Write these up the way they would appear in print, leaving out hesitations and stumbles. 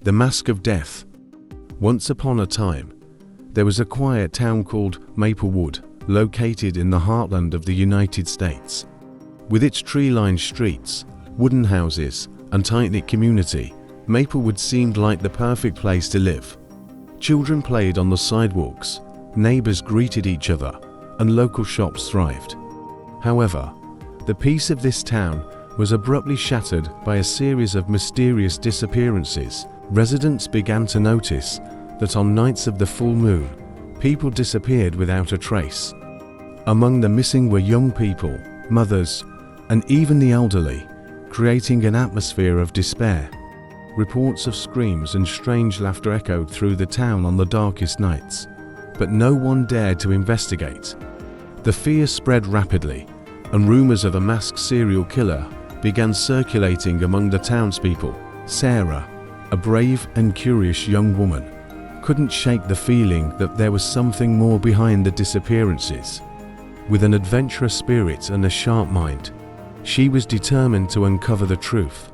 The Mask of Death. Once upon a time, there was a quiet town called Maplewood, located in the heartland of the United States. With its tree-lined streets, wooden houses, and tight-knit community, Maplewood seemed like the perfect place to live. Children played on the sidewalks, neighbors greeted each other, and local shops thrived. However, the peace of this town was abruptly shattered by a series of mysterious disappearances. Residents began to notice that on nights of the full moon, people disappeared without a trace. Among the missing were young people, mothers, and even the elderly, creating an atmosphere of despair. Reports of screams and strange laughter echoed through the town on the darkest nights, but no one dared to investigate. The fear spread rapidly, and rumors of a masked serial killer began circulating among the townspeople. Sarah, a brave and curious young woman, couldn't shake the feeling that there was something more behind the disappearances. With an adventurous spirit and a sharp mind, she was determined to uncover the truth.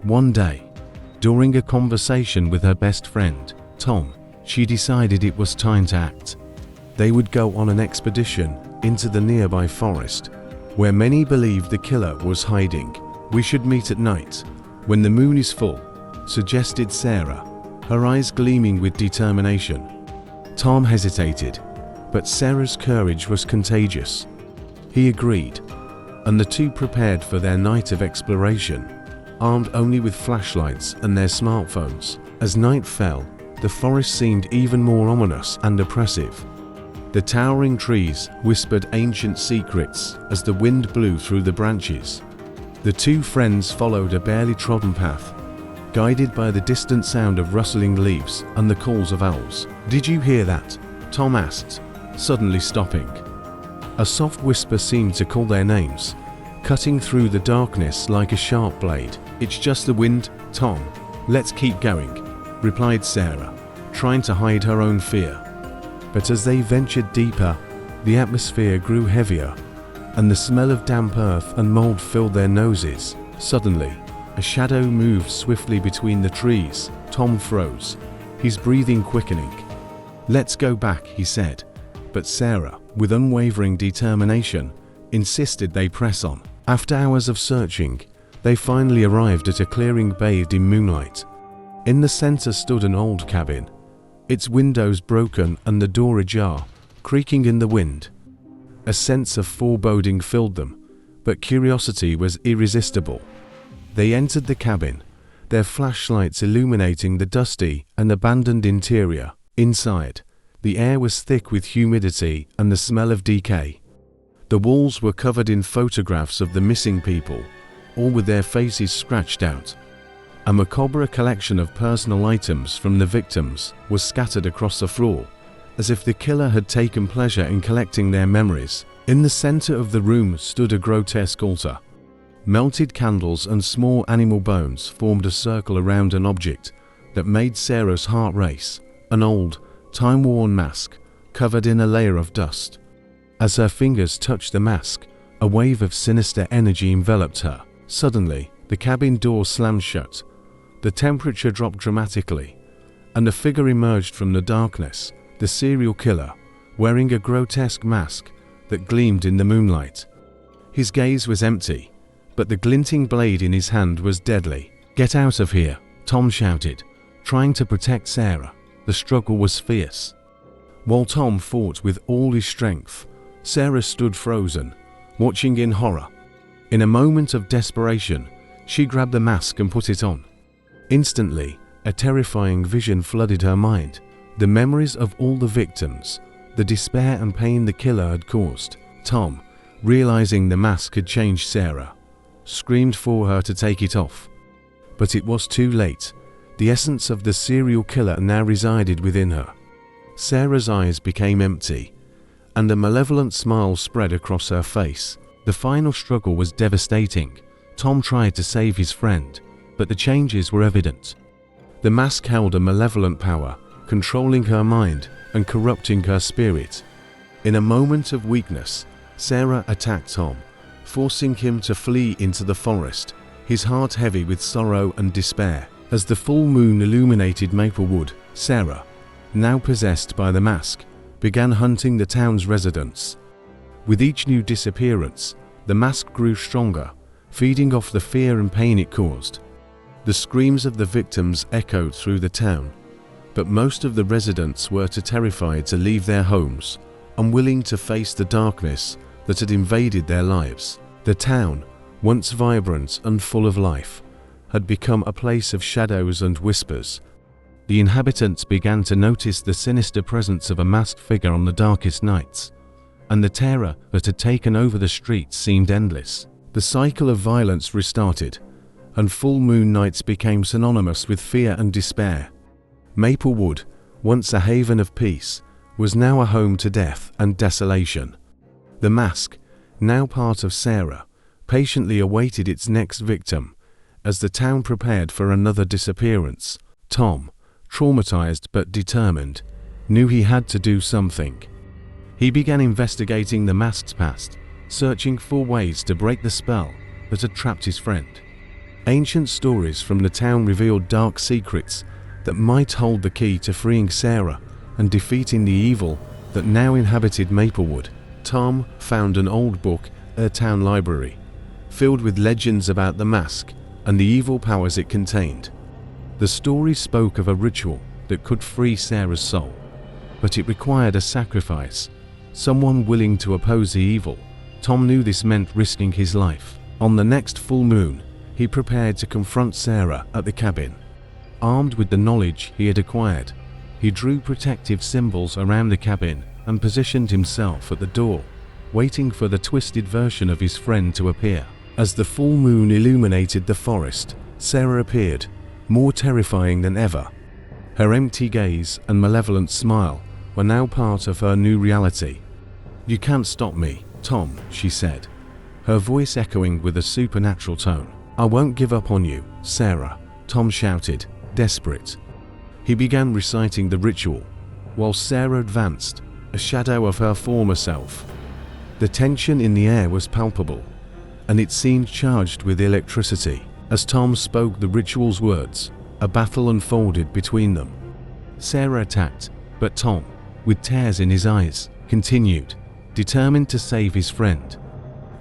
One day, during a conversation with her best friend, Tom, she decided it was time to act. They would go on an expedition into the nearby forest, where many believed the killer was hiding. "We should meet at night, when the moon is full," suggested Sarah, her eyes gleaming with determination. Tom hesitated, but Sarah's courage was contagious. He agreed, and the two prepared for their night of exploration, armed only with flashlights and their smartphones. As night fell, the forest seemed even more ominous and oppressive. The towering trees whispered ancient secrets as the wind blew through the branches. The two friends followed a barely trodden path, guided by the distant sound of rustling leaves and the calls of owls. "Did you hear that?" Tom asked, suddenly stopping. A soft whisper seemed to call their names, cutting through the darkness like a sharp blade. "It's just the wind, Tom. Let's keep going," replied Sarah, trying to hide her own fear. But as they ventured deeper, the atmosphere grew heavier, and the smell of damp earth and mold filled their noses. Suddenly, a shadow moved swiftly between the trees. Tom froze, his breathing quickening. "Let's go back," he said, but Sarah, with unwavering determination, insisted they press on. After hours of searching, they finally arrived at a clearing bathed in moonlight. In the center stood an old cabin, its windows broken and the door ajar, creaking in the wind. A sense of foreboding filled them, but curiosity was irresistible. They entered the cabin, their flashlights illuminating the dusty and abandoned interior. Inside, the air was thick with humidity and the smell of decay. The walls were covered in photographs of the missing people, all with their faces scratched out. A macabre collection of personal items from the victims was scattered across the floor, as if the killer had taken pleasure in collecting their memories. In the center of the room stood a grotesque altar. Melted candles and small animal bones formed a circle around an object that made Sarah's heart race, an old, time-worn mask covered in a layer of dust. As her fingers touched the mask, a wave of sinister energy enveloped her. Suddenly, the cabin door slammed shut. The temperature dropped dramatically, and a figure emerged from the darkness, the serial killer, wearing a grotesque mask that gleamed in the moonlight. His gaze was empty, but the glinting blade in his hand was deadly. "Get out of here," Tom shouted, trying to protect Sarah. The struggle was fierce. While Tom fought with all his strength, Sarah stood frozen, watching in horror. In a moment of desperation, she grabbed the mask and put it on. Instantly, a terrifying vision flooded her mind. The memories of all the victims, the despair and pain the killer had caused. Tom, realizing the mask had changed Sarah, screamed for her to take it off. But it was too late. The essence of the serial killer now resided within her. Sarah's eyes became empty, and a malevolent smile spread across her face. The final struggle was devastating. Tom tried to save his friend, but the changes were evident. The mask held a malevolent power, controlling her mind and corrupting her spirit. In a moment of weakness, Sarah attacked Tom, forcing him to flee into the forest, his heart heavy with sorrow and despair. As the full moon illuminated Maplewood, Sarah, now possessed by the mask, began hunting the town's residents. With each new disappearance, the mask grew stronger, feeding off the fear and pain it caused. The screams of the victims echoed through the town, but most of the residents were too terrified to leave their homes, unwilling to face the darkness that had invaded their lives. The town, once vibrant and full of life, had become a place of shadows and whispers. The inhabitants began to notice the sinister presence of a masked figure on the darkest nights, and the terror that had taken over the streets seemed endless. The cycle of violence restarted, and full moon nights became synonymous with fear and despair. Maplewood, once a haven of peace, was now a home to death and desolation. The mask, now part of Sarah, patiently awaited its next victim as the town prepared for another disappearance. Tom, traumatized but determined, knew he had to do something. He began investigating the mask's past, searching for ways to break the spell that had trapped his friend. Ancient stories from the town revealed dark secrets that might hold the key to freeing Sarah and defeating the evil that now inhabited Maplewood. Tom found an old book at a town library, filled with legends about the mask and the evil powers it contained. The story spoke of a ritual that could free Sarah's soul, but it required a sacrifice, someone willing to oppose the evil. Tom knew this meant risking his life. On the next full moon, he prepared to confront Sarah at the cabin. Armed with the knowledge he had acquired, he drew protective symbols around the cabin and positioned himself at the door, waiting for the twisted version of his friend to appear. As the full moon illuminated the forest, Sarah appeared, more terrifying than ever. Her empty gaze and malevolent smile were now part of her new reality. "You can't stop me, Tom," she said, her voice echoing with a supernatural tone. "I won't give up on you, Sarah," Tom shouted, desperate. He began reciting the ritual, while Sarah advanced, a shadow of her former self. The tension in the air was palpable, and it seemed charged with electricity. As Tom spoke the ritual's words, a battle unfolded between them. Sarah attacked, but Tom, with tears in his eyes, continued, determined to save his friend.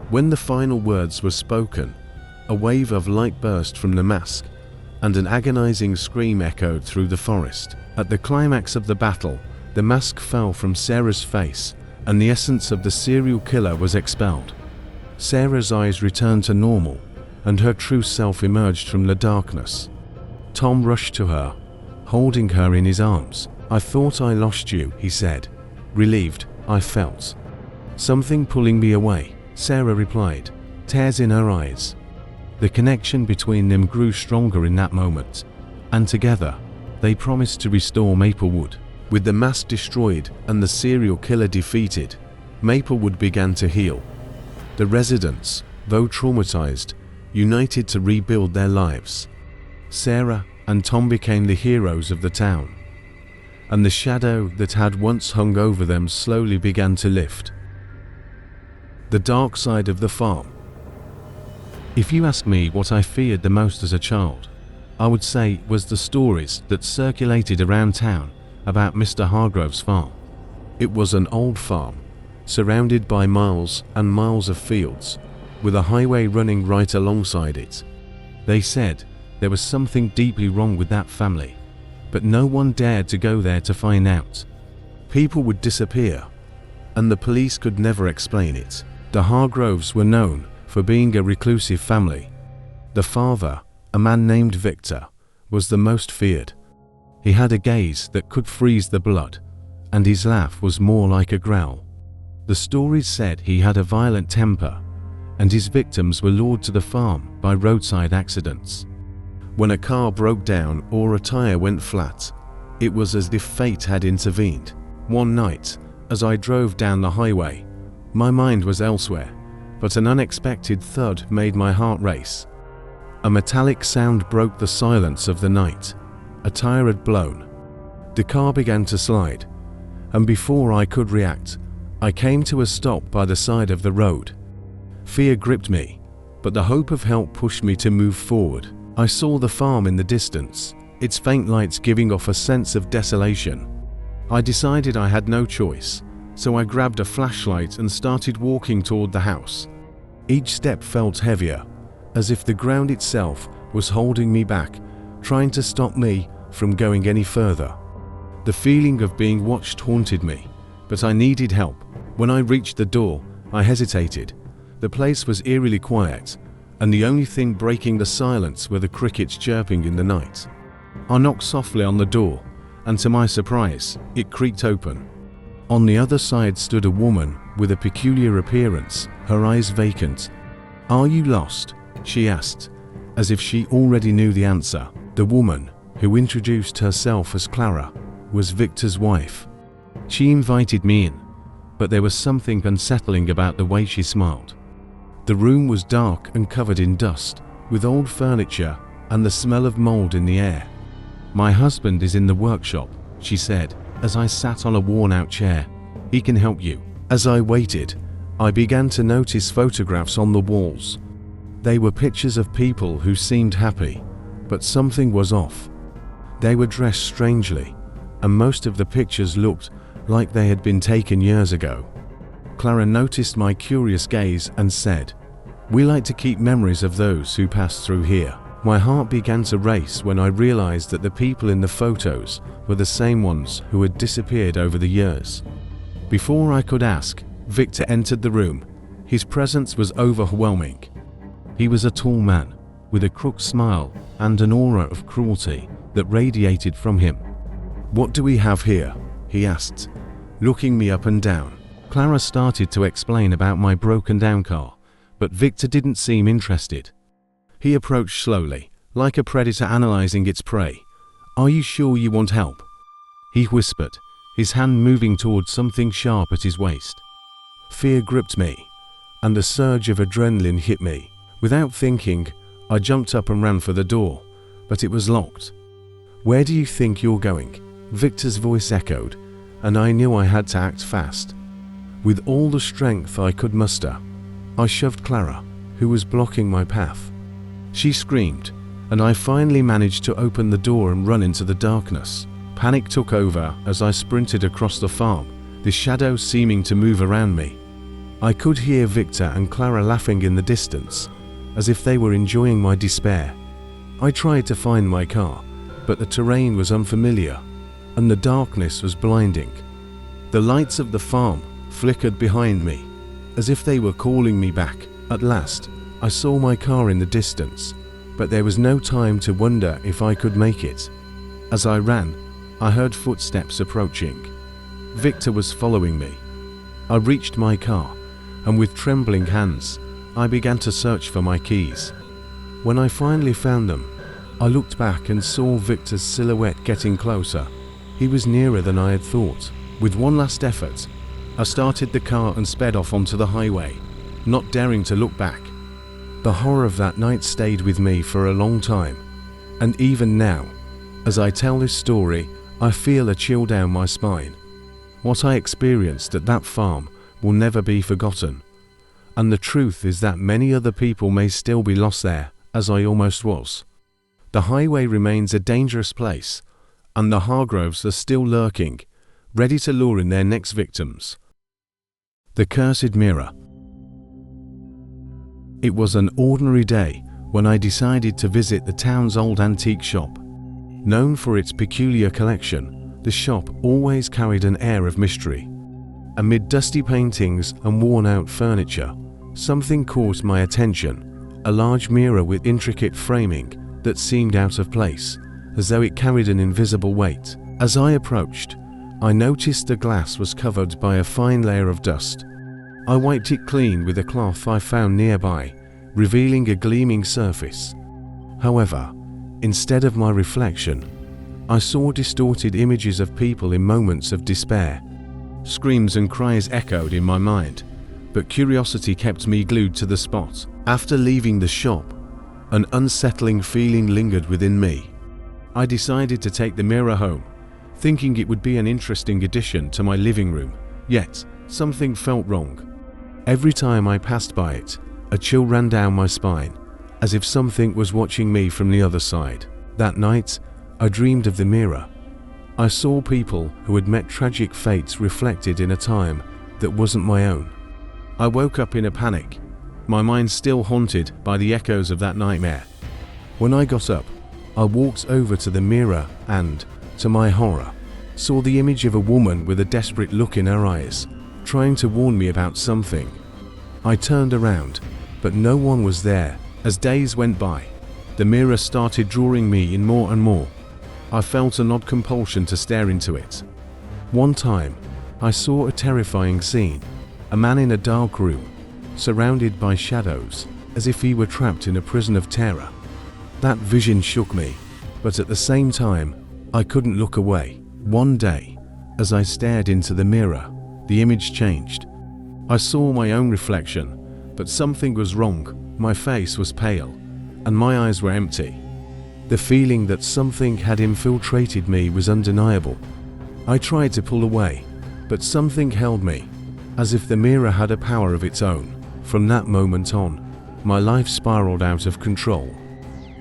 When the final words were spoken, a wave of light burst from the mask, and an agonizing scream echoed through the forest. At the climax of the battle, the mask fell from Sarah's face, and the essence of the serial killer was expelled. Sarah's eyes returned to normal, and her true self emerged from the darkness. Tom rushed to her, holding her in his arms. "I thought I lost you," he said. Relieved, I felt something pulling me away, Sarah replied, tears in her eyes. The connection between them grew stronger in that moment, and together, they promised to restore Maplewood. With the mask destroyed and the serial killer defeated, Maplewood began to heal. The residents, though traumatized, united to rebuild their lives. Sarah and Tom became the heroes of the town, and the shadow that had once hung over them slowly began to lift. The dark side of the farm. If you ask me what I feared the most as a child, I would say it was the stories that circulated around town about Mr. Hargrove's farm. It was an old farm, surrounded by miles and miles of fields, with a highway running right alongside it. They said there was something deeply wrong with that family, but no one dared to go there to find out. People would disappear, and the police could never explain it. The Hargroves were known for being a reclusive family. The father, a man named Victor, was the most feared. He had a gaze that could freeze the blood, and his laugh was more like a growl. The stories said he had a violent temper, and his victims were lured to the farm by roadside accidents. When a car broke down or a tire went flat, it was as if fate had intervened. One night, as I drove down the highway, my mind was elsewhere, but an unexpected thud made my heart race. A metallic sound broke the silence of the night. A tire had blown. The car began to slide, and before I could react, I came to a stop by the side of the road. Fear gripped me, but the hope of help pushed me to move forward. I saw the farm in the distance, its faint lights giving off a sense of desolation. I decided I had no choice, so I grabbed a flashlight and started walking toward the house. Each step felt heavier, as if the ground itself was holding me back, trying to stop me from going any further. The feeling of being watched haunted me, but I needed help. When I reached the door, I hesitated. The place was eerily quiet, and the only thing breaking the silence were the crickets chirping in the night. I knocked softly on the door, and to my surprise, it creaked open. On the other side stood a woman with a peculiar appearance, her eyes vacant. "Are you lost?" she asked, as if she already knew the answer. The woman, who introduced herself as Clara, was Victor's wife. She invited me in, but there was something unsettling about the way she smiled. The room was dark and covered in dust, with old furniture and the smell of mold in the air. "My husband is in the workshop," she said, as I sat on a worn-out chair. "He can help you." As I waited, I began to notice photographs on the walls. They were pictures of people who seemed happy, but something was off. They were dressed strangely, and most of the pictures looked like they had been taken years ago. Clara noticed my curious gaze and said, "We like to keep memories of those who passed through here." My heart began to race when I realized that the people in the photos were the same ones who had disappeared over the years. Before I could ask, Victor entered the room. His presence was overwhelming. He was a tall man, with a crooked smile and an aura of cruelty that radiated from him. "What do we have here?" he asked, looking me up and down. Clara started to explain about my broken-down car, but Victor didn't seem interested. He approached slowly, like a predator analyzing its prey. "Are you sure you want help?" he whispered, his hand moving towards something sharp at his waist. Fear gripped me, and a surge of adrenaline hit me. Without thinking, I jumped up and ran for the door, but it was locked. "Where do you think you're going?" Victor's voice echoed, and I knew I had to act fast. With all the strength I could muster, I shoved Clara, who was blocking my path. She screamed, and I finally managed to open the door and run into the darkness. Panic took over as I sprinted across the farm, the shadows seeming to move around me. I could hear Victor and Clara laughing in the distance, as if they were enjoying my despair. I tried to find my car, but the terrain was unfamiliar, and the darkness was blinding. The lights of the farm flickered behind me, as if they were calling me back. At last, I saw my car in the distance, but there was no time to wonder if I could make it. As I ran, I heard footsteps approaching. Victor was following me. I reached my car, and with trembling hands, I began to search for my keys. When I finally found them, I looked back and saw Victor's silhouette getting closer. He was nearer than I had thought. With one last effort, I started the car and sped off onto the highway, not daring to look back. The horror of that night stayed with me for a long time, and even now, as I tell this story, I feel a chill down my spine. What I experienced at that farm will never be forgotten, and the truth is that many other people may still be lost there, as I almost was. The highway remains a dangerous place, and the Hargroves are still lurking, ready to lure in their next victims. The Cursed Mirror. It was an ordinary day when I decided to visit the town's old antique shop. Known for its peculiar collection, the shop always carried an air of mystery. Amid dusty paintings and worn-out furniture, something caught my attention, a large mirror with intricate framing that seemed out of place, as though it carried an invisible weight. As I approached, I noticed the glass was covered by a fine layer of dust. I wiped it clean with a cloth I found nearby, revealing a gleaming surface. However, instead of my reflection, I saw distorted images of people in moments of despair. Screams and cries echoed in my mind, but curiosity kept me glued to the spot. After leaving the shop, an unsettling feeling lingered within me. I decided to take the mirror home, thinking it would be an interesting addition to my living room, yet something felt wrong. Every time I passed by it, a chill ran down my spine, as if something was watching me from the other side. That night, I dreamed of the mirror. I saw people who had met tragic fates reflected in a time that wasn't my own. I woke up in a panic, my mind still haunted by the echoes of that nightmare. When I got up, I walked over to the mirror and, to my horror, saw the image of a woman with a desperate look in her eyes, trying to warn me about something. I turned around, but no one was there. As days went by, the mirror started drawing me in more and more. I felt an odd compulsion to stare into it. One time, I saw a terrifying scene, a man in a dark room, surrounded by shadows, as if he were trapped in a prison of terror. That vision shook me, but at the same time, I couldn't look away. One day, as I stared into the mirror, the image changed. I saw my own reflection, but something was wrong. My face was pale, and my eyes were empty. The feeling that something had infiltrated me was undeniable. I tried to pull away, but something held me, as if the mirror had a power of its own. From that moment on, my life spiraled out of control.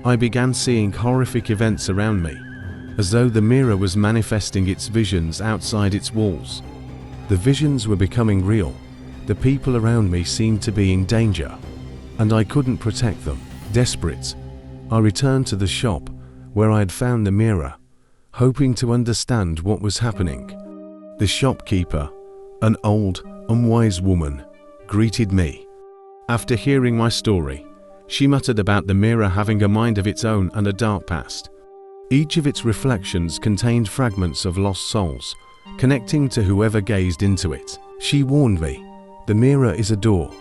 I began seeing horrific events around me, as though the mirror was manifesting its visions outside its walls. The visions were becoming real. The people around me seemed to be in danger, and I couldn't protect them. Desperate, I returned to the shop where I had found the mirror, hoping to understand what was happening. The shopkeeper, an old, unwise woman, greeted me. After hearing my story, she muttered about the mirror having a mind of its own and a dark past. Each of its reflections contained fragments of lost souls, connecting to whoever gazed into it. She warned me, the mirror is a door.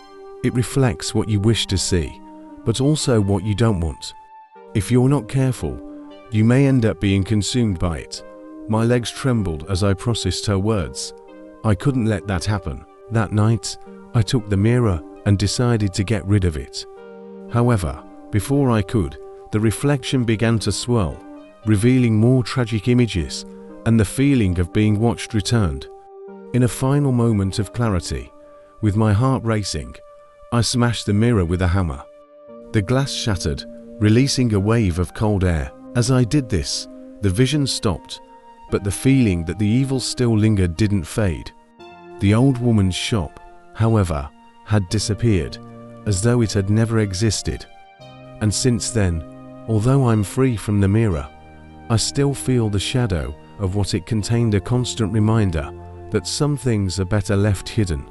It reflects what you wish to see, but also what you don't want. If you're not careful, you may end up being consumed by it. My legs trembled as I processed her words. I couldn't let that happen. That night, I took the mirror and decided to get rid of it. However, before I could, the reflection began to swirl, revealing more tragic images, and the feeling of being watched returned. In a final moment of clarity, with my heart racing, I smashed the mirror with a hammer. The glass shattered, releasing a wave of cold air. As I did this, the vision stopped, but the feeling that the evil still lingered didn't fade. The old woman's shop, however, had disappeared, as though it had never existed. And since then, although I'm free from the mirror, I still feel the shadow of what it contained, a constant reminder that some things are better left hidden.